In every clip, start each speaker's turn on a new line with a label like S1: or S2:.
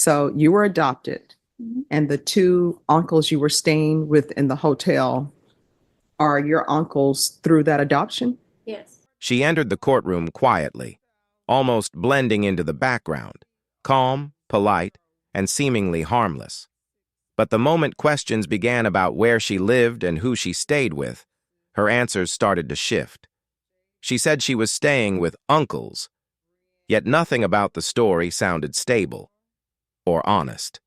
S1: So you were adopted, and the two uncles you were staying with in the hotel are your uncles through that adoption?
S2: Yes.
S3: She entered the courtroom quietly, almost blending into the background, calm, polite, and seemingly harmless. But the moment questions began about where she lived and who she stayed with, her answers started to shift. She said she was staying with uncles, yet nothing about the story sounded stable or honest.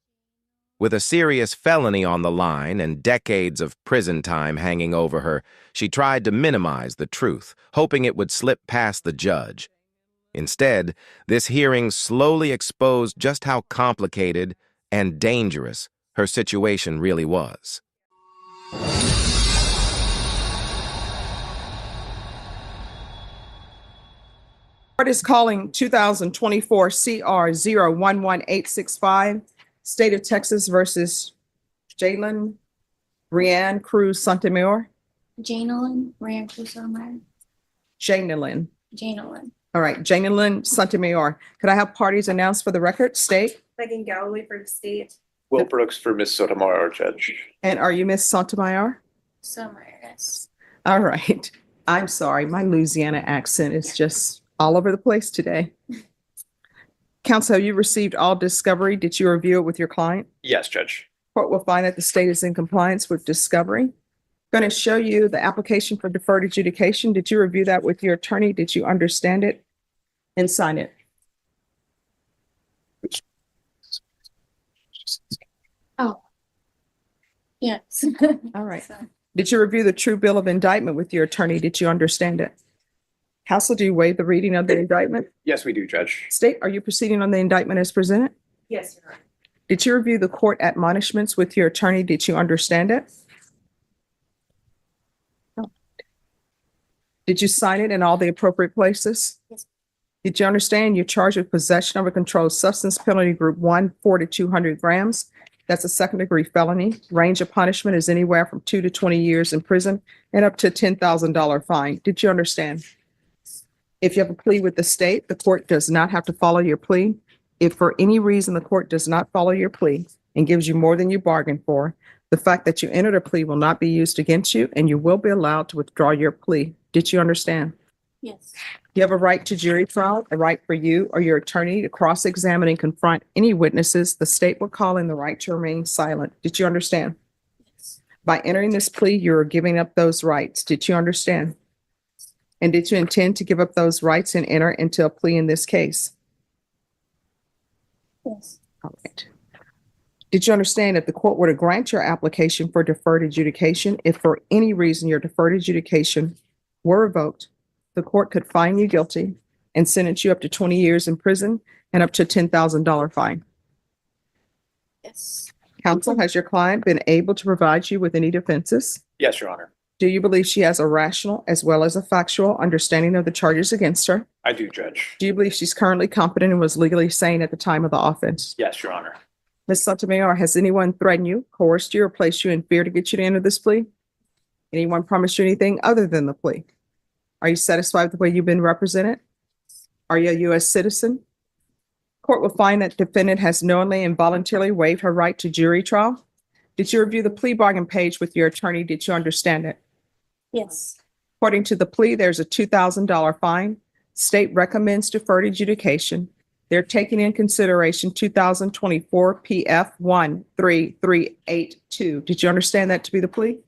S3: With a serious felony on the line and decades of prison time hanging over her, she tried to minimize the truth, hoping it would slip past the judge. Instead, this hearing slowly exposed just how complicated and dangerous her situation really was.
S1: Court is calling 2024 CR 011865, State of Texas versus Jalen Rianne Cruz Sotomayor.
S2: Janelyn Rancusomer.
S1: Janelyn.
S2: Janelyn.
S1: All right, Janelyn Sotomayor. Could I have parties announced for the record? State.
S4: Megan Galloway for the state.
S5: Will Brooks for Miss Sotomayor, Judge.
S1: And are you Miss Sotomayor?
S2: Sotomayor, yes.
S1: All right. I'm sorry. My Louisiana accent is just all over the place today. Counsel, have you received all discovery? Did you review it with your client?
S5: Yes, Judge.
S1: Court will find that the state is in compliance with discovery. Going to show you the application for deferred adjudication. Did you review that with your attorney? Did you understand it and sign it?
S2: Oh. Yes.
S1: All right.
S2: So,
S1: Did you review the true bill of indictment with your attorney? Did you understand it? Counsel, do you waive the reading of the indictment?
S5: Yes, we do, Judge.
S1: State, are you proceeding on the indictment as presented?
S4: Yes, Your Honor.
S1: Did you review the court admonishments with your attorney? Did you understand it? Did you sign it in all the appropriate places?
S2: Yes.
S1: Did you understand you're charged with possession of a controlled substance, penalty group 1, 4 to 200 grams? That's a second-degree felony. Range of punishment is anywhere from 2 to 20 years in prison and up to a $10,000 fine. Did you understand? If you have a plea with the state, the court does not have to follow your plea. If for any reason the court does not follow your plea and gives you more than you bargained for, the fact that you entered a plea will not be used against you, and you will be allowed to withdraw your plea. Did you understand?
S2: yes.
S1: You have a right to jury trial, a right for you or your attorney to cross-examine and confront any witnesses. The state will call in the right to remain silent. Did you understand?
S2: Yes.
S1: By entering this plea, you're giving up those rights. Did you understand? And did you intend to give up those rights and enter into a plea in this case?
S2: Yes.
S1: All right. Did you understand if the court were to grant your application for deferred adjudication, if for any reason your deferred adjudication were revoked, the court could find you guilty and sentence you up to 20 years in prison and up to a $10,000 fine?
S2: Yes.
S1: Counsel, has your client been able to provide you with any defenses?
S5: Yes, Your Honor.
S1: Do you believe she has a rational as well as a factual understanding of the charges against her?
S5: I do, Judge.
S1: Do you believe she's currently competent and was legally sane at the time of the offense?
S5: Yes, Your Honor.
S1: Ms. Sotomayor, has anyone threatened you, coerced you, or placed you in fear to get you to enter this plea? Anyone promised you anything other than the plea? Are you satisfied with the way you've been represented? Are you a U.S. citizen? Court will find that defendant has knowingly and voluntarily waived her right to jury trial. Did you review the plea bargain page with your attorney? Did you understand it?
S2: Yes.
S1: According to the plea, there's a $2,000 fine. State recommends deferred adjudication. They're taking in consideration 2024 PF 13382. Did you understand that to be the plea?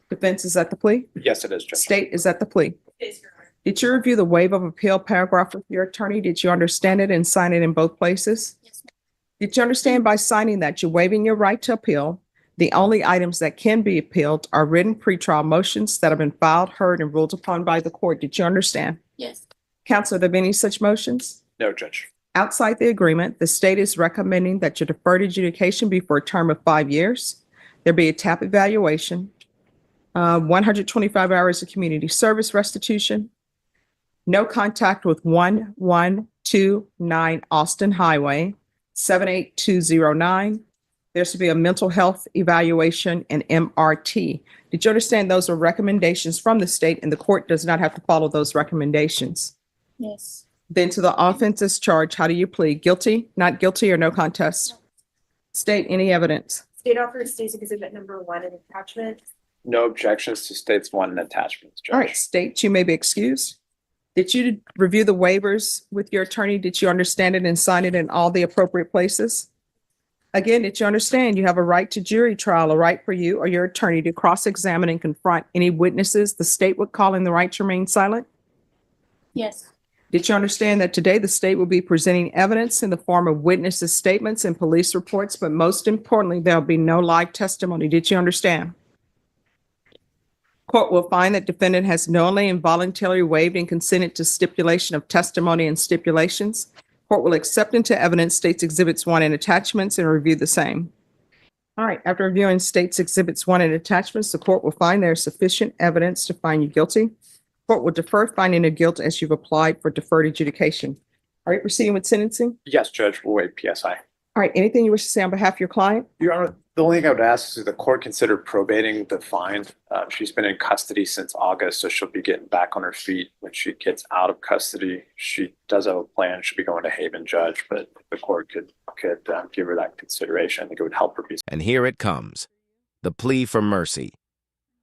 S1: Defense is at the plea?
S5: Yes, it is, Judge.
S1: State is at the plea.
S4: Yes, Your Honor.
S1: Did you review the waiver of appeal paragraph with your attorney? Did you understand it and sign it in both places?
S2: Yes.
S1: Did you understand by signing that you're waiving your right to appeal? The only items that can be appealed are written pretrial motions that have been filed, heard, and ruled upon by the court. Did you understand?
S2: Yes.
S1: Counsel, are there any such motions?
S5: No, Judge.
S1: Outside the agreement, the state is recommending that your deferred adjudication be for a term of 5 years. There be a TAP evaluation, 125 hours of community service restitution, no contact with 1129 Austin Highway, 78209. There should be a mental health evaluation and MRT. Did you understand those are recommendations from the state and the court does not have to follow those recommendations?
S2: Yes.
S1: Then to the offenses charged, how do you plead? Guilty, not guilty, or no contest? State any evidence.
S4: State offers state's exhibit number 1 and attachment.
S5: No objections to states one and attachments,
S1: All right,
S5: Judge.
S1: state, you may be excused. Did you review the waivers with your attorney? Did you understand it and sign it in all the appropriate places? Again, did you understand you have a right to jury trial, a right for you or your attorney to cross-examine and confront any witnesses the state would call in the right to remain silent?
S2: Yes.
S1: Did you understand that today the state will be presenting evidence in the form of witnesses' statements and police reports, but most importantly, there'll be no live testimony? Did you understand? Court will find that defendant has knowingly and voluntarily waived and consented to stipulation of testimony and stipulations. Court will accept into evidence states exhibits 1 and attachments and review the same. All right, after reviewing states exhibits 1 and attachments, the court will find there is sufficient evidence to find you guilty. Court will defer finding of guilt as you've applied for deferred adjudication. Are you proceeding with sentencing?
S5: Yes, Judge, we'll wait PSI.
S1: All right, anything you wish to say on behalf of your client?
S5: Your Honor, the only thing I would ask is the court consider probating the fine. She's been in custody since August, so she'll be getting back on her feet when she gets out of custody. She does have a plan. She'll be going to Haven, Judge, but the court could give her that consideration. I think it would help her be.
S3: And here it comes, the plea for mercy.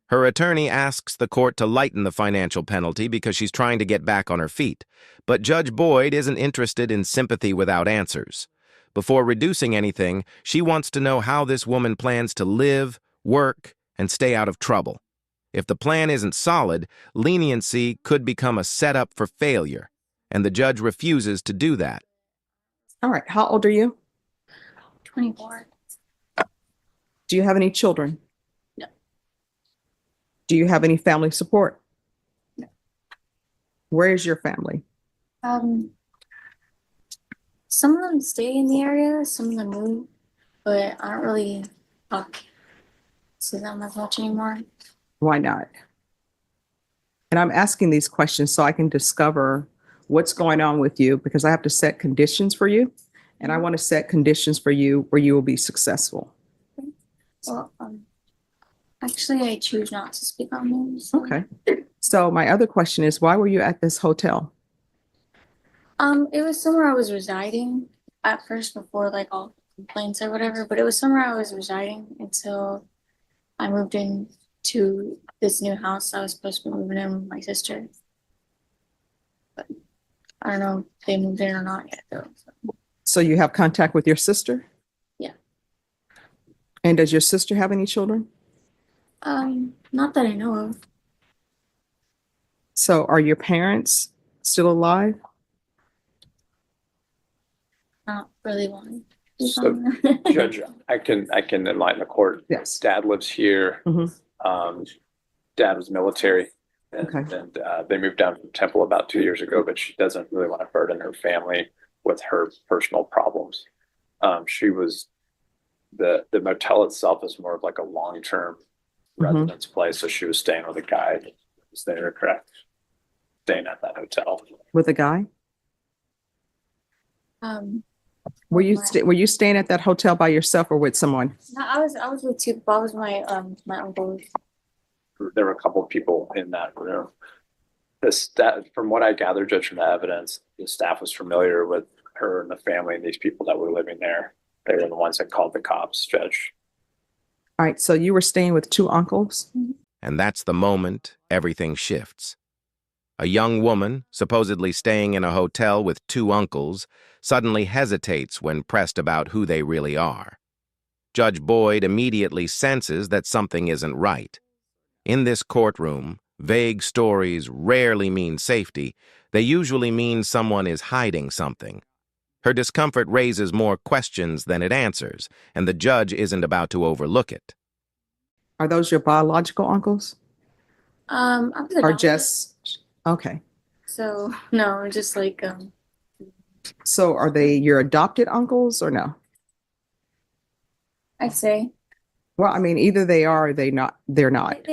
S3: Her attorney asks the court to lighten the financial penalty because she's trying to get back on her feet. But Judge Boyd isn't interested in sympathy without answers. Before reducing anything, she wants to know how this woman plans to live, work, and stay out of trouble. If the plan isn't solid, leniency could become a setup for failure, and the judge refuses to do that.
S1: All right, how old are you?
S2: 24.
S1: Do you have any children?
S2: No.
S1: Do you have any family support?
S2: No.
S1: Where is your family?
S2: Some of them stay in the area, some of them move, but I don't really talk to them as much anymore.
S1: Why not? And I'm asking these questions so I can discover what's going on with you because I have to set conditions for you. And I want to set conditions for you where you will be successful.
S2: Well, actually, I choose not to speak on them. So.
S1: Okay. So my other question is, why were you at this hotel?
S2: It was somewhere I was residing at first before like all complaints or whatever, but it was somewhere I was residing until I moved in to this new house. I was supposed to be moving in with my sister. But I don't know if they moved in or not yet though.
S1: So you have contact with your sister?
S2: Yeah.
S1: And does your sister have any children?
S2: Not that I know of.
S1: So are your parents still alive?
S2: Not really one. to speak
S5: So,
S2: on that.
S5: Judge, I can enlighten the court.
S1: Yes.
S5: Dad lives here.
S1: Mhm.
S5: Dad was military. And,
S1: Okay.
S5: and they moved down from Temple about 2 years ago, but she doesn't really want to burden her family with her personal problems. She was the motel itself is more of like a long-term residence place, so she was staying with a guy that was there, correct? Staying at that hotel.
S1: With a guy? Were you staying at that hotel by yourself or with someone?
S2: No, I was with two people. I was my uncle.
S5: There were a couple of people in that room. The staff, from what I gathered, Judge, from the evidence, the staff was familiar with her and the family and these people that were living there. They were the ones that called the cops, Judge.
S1: All right, so you were staying with two uncles?
S3: And that's the moment everything shifts. A young woman, supposedly staying in a hotel with two uncles, suddenly hesitates when pressed about who they really are. Judge Boyd immediately senses that something isn't right. In this courtroom, vague stories rarely mean safety. They usually mean someone is hiding something. Her discomfort raises more questions than it answers, and the judge isn't about to overlook it.
S1: Are those your biological uncles?
S2: I was
S1: Or
S2: adopted,
S1: just, okay.
S2: so no, just like
S1: So are they your adopted uncles or no?
S2: I'd say
S1: Well, I mean, either they are or they're not.
S2: they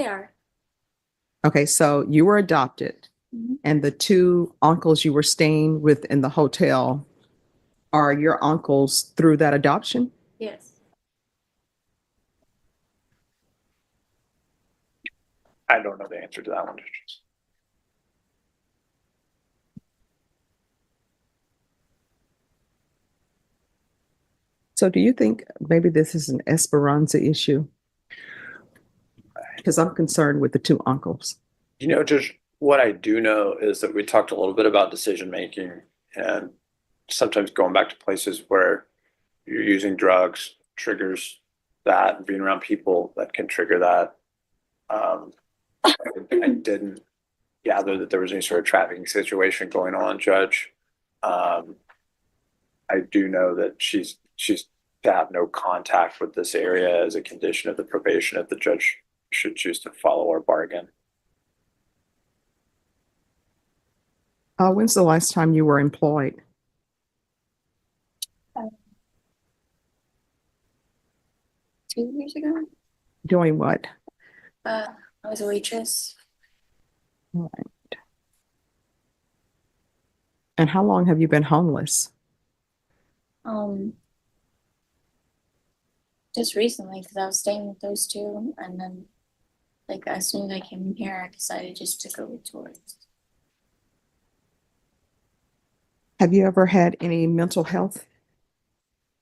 S2: are.
S1: Okay, so you were adopted
S2: Mhm.
S1: and the two uncles you were staying with in the hotel are your uncles through that adoption?
S2: Yes.
S5: I don't know the answer to that one, Judge.
S1: So do you think maybe this is an Esperanza issue? Because I'm concerned with the two uncles.
S5: Just what I do know is that we talked a little bit about decision making and sometimes going back to places where you're using drugs triggers that, and being around people that can trigger that. I didn't gather that there was any sort of trafficking situation going on, Judge. I do know that she's to have no contact with this area as a condition of the probation if the judge should choose to follow our bargain.
S1: When's the last time you were employed?
S2: 2 years ago.
S1: Doing what?
S2: I was a waitress.
S1: All right. And how long have you been homeless?
S2: Just recently, because I was staying with those two, and then like as soon as I came in here, I decided just to go towards.
S1: Have you ever had any mental health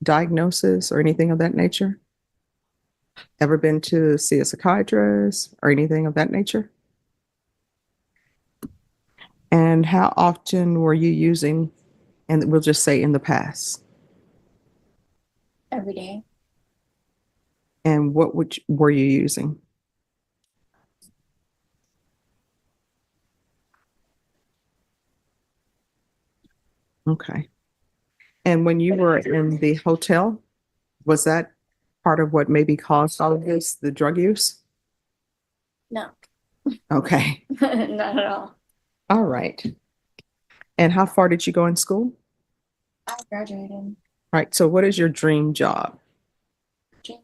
S1: diagnosis or anything of that nature? Ever been to see a psychiatrist or anything of that nature? And how often were you using, and we'll just say in the past?
S2: Every day.
S1: And what were you using? Okay. And when you were in the hotel, was that part of what maybe caused all of this, the drug use?
S2: No,
S1: Okay.
S2: not at all.
S1: All right. And how far did you go in school?
S2: I graduated.
S1: All right. So what is your dream job?
S2: Dream job.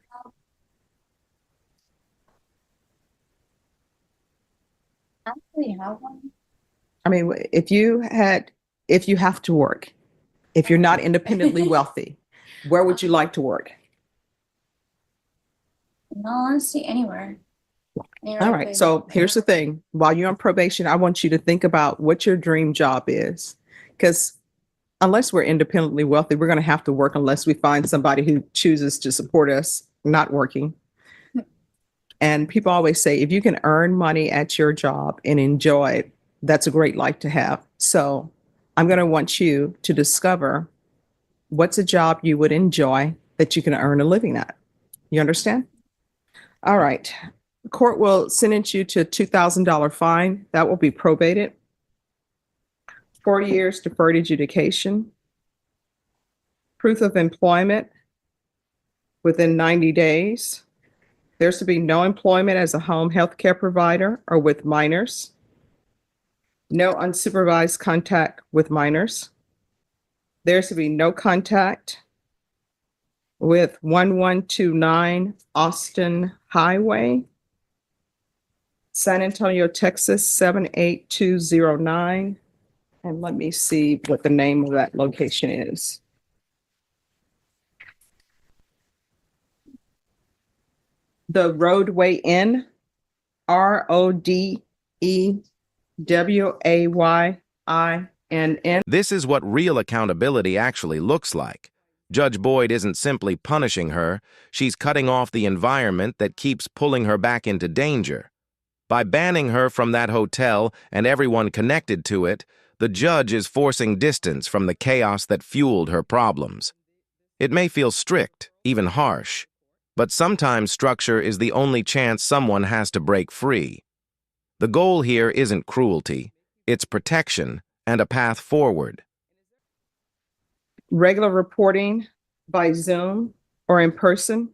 S2: I don't really have one.
S1: I mean, if you have to work, if you're not independently wealthy, where would you like to work?
S2: In all honesty, anywhere.
S1: All right. So here's the thing. While you're on probation, I want you to think about what your dream job is. Because unless we're independently wealthy, we're going to have to work unless we find somebody who chooses to support us not working. And people always say, if you can earn money at your job and enjoy it, that's a great life to have. So I'm going to want you to discover what's a job you would enjoy that you can earn a living at. You understand? All right. Court will sentence you to a $2,000 fine. That will be probated. 40 years deferred adjudication. Proof of employment within 90 days. There's to be no employment as a home health care provider or with minors. No unsupervised contact with minors. There's to be no contact with 1129 Austin Highway, San Antonio, Texas, 78209. And let me see what the name of that location is. The Roadway Inn, RODEWAYINN.
S3: This is what real accountability actually looks like. Judge Boyd isn't simply punishing her, she's cutting off the environment that keeps pulling her back into danger. By banning her from that hotel and everyone connected to it, the judge is forcing distance from the chaos that fueled her problems. It may feel strict, even harsh, but sometimes structure is the only chance someone has to break free. The goal here isn't cruelty, it's protection and a path forward.
S1: Regular reporting by Zoom or in person.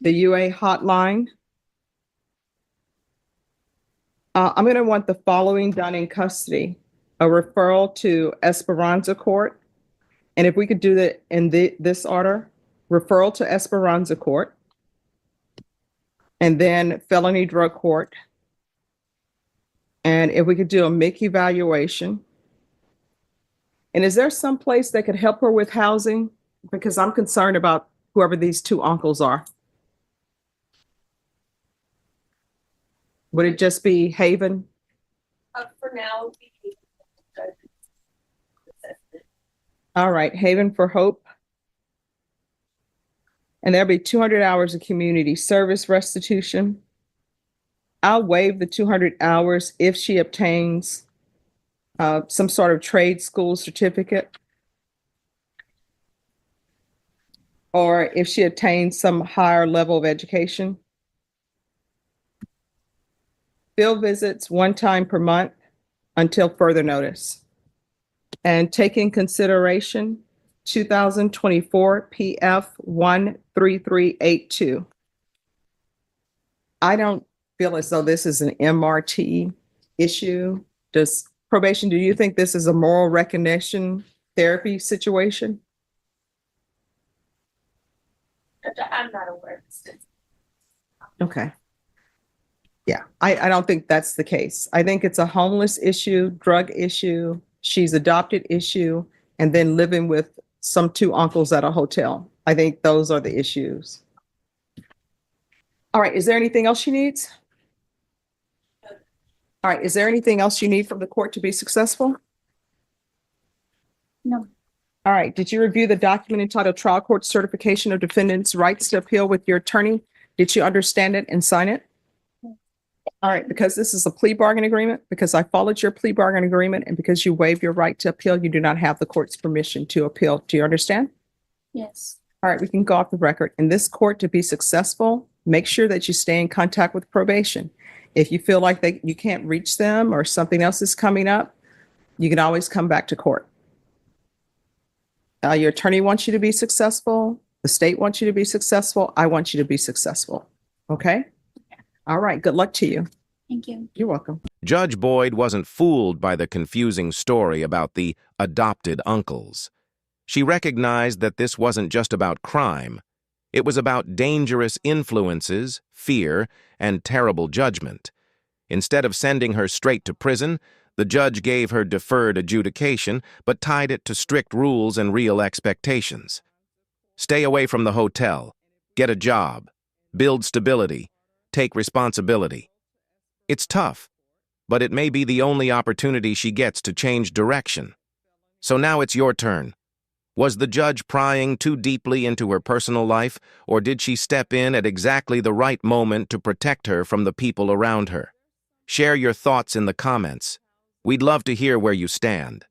S1: The UA hotline. I'm going to want the following done in custody: a referral to Esperanza Court. And if we could do that in this order: referral to Esperanza Court, and then felony drug court. And if we could do a MIC evaluation. And is there some place that could help her with housing? Because I'm concerned about whoever these two uncles are. Would it just be Haven?
S4: For now,
S1: All right, Haven for Hope. And there'll be 200 hours of community service restitution. I'll waive the 200 hours if she obtains some sort of trade school certificate, or if she attains some higher level of education. Field visits one time per month until further notice. And take in consideration 2024 PF 13382. I don't feel as though this is an MRT issue. Does probation, do you think this is a moral recognition therapy situation?
S4: I'm not aware.
S1: Okay. Yeah, I don't think that's the case. I think it's a homeless issue, drug issue, she's adopted issue, and then living with some two uncles at a hotel. I think those are the issues. All right, is there anything else she needs? All right, is there anything else you need from the court to be successful?
S2: No.
S1: All right, did you review the document entitled Trial Court Certification of Defendant's Rights to Appeal with your attorney? Did you understand it and sign it? All right, because this is a plea bargain agreement, because I followed your plea bargain agreement, and because you waive your right to appeal, you do not have the court's permission to appeal. Do you understand?
S2: Yes.
S1: All right, we can go off the record. In this court, to be successful, make sure that you stay in contact with probation. If you feel like you can't reach them or something else is coming up, you can always come back to court. Your attorney wants you to be successful. The state wants you to be successful. I want you to be successful. Okay? All right. Good luck to you.
S2: Thank you.
S1: You're welcome.
S3: Judge Boyd wasn't fooled by the confusing story about the adopted uncles. She recognized that this wasn't just about crime. It was about dangerous influences, fear, and terrible judgment. Instead of sending her straight to prison, the judge gave her deferred adjudication, but tied it to strict rules and real expectations. Stay away from the hotel. Get a job. Build stability. Take responsibility. It's tough, but it may be the only opportunity she gets to change direction. So now it's your turn. Was the judge prying too deeply into her personal life, or did she step in at exactly the right moment to protect her from the people around her? Share your thoughts in the comments. We'd love to hear where you stand.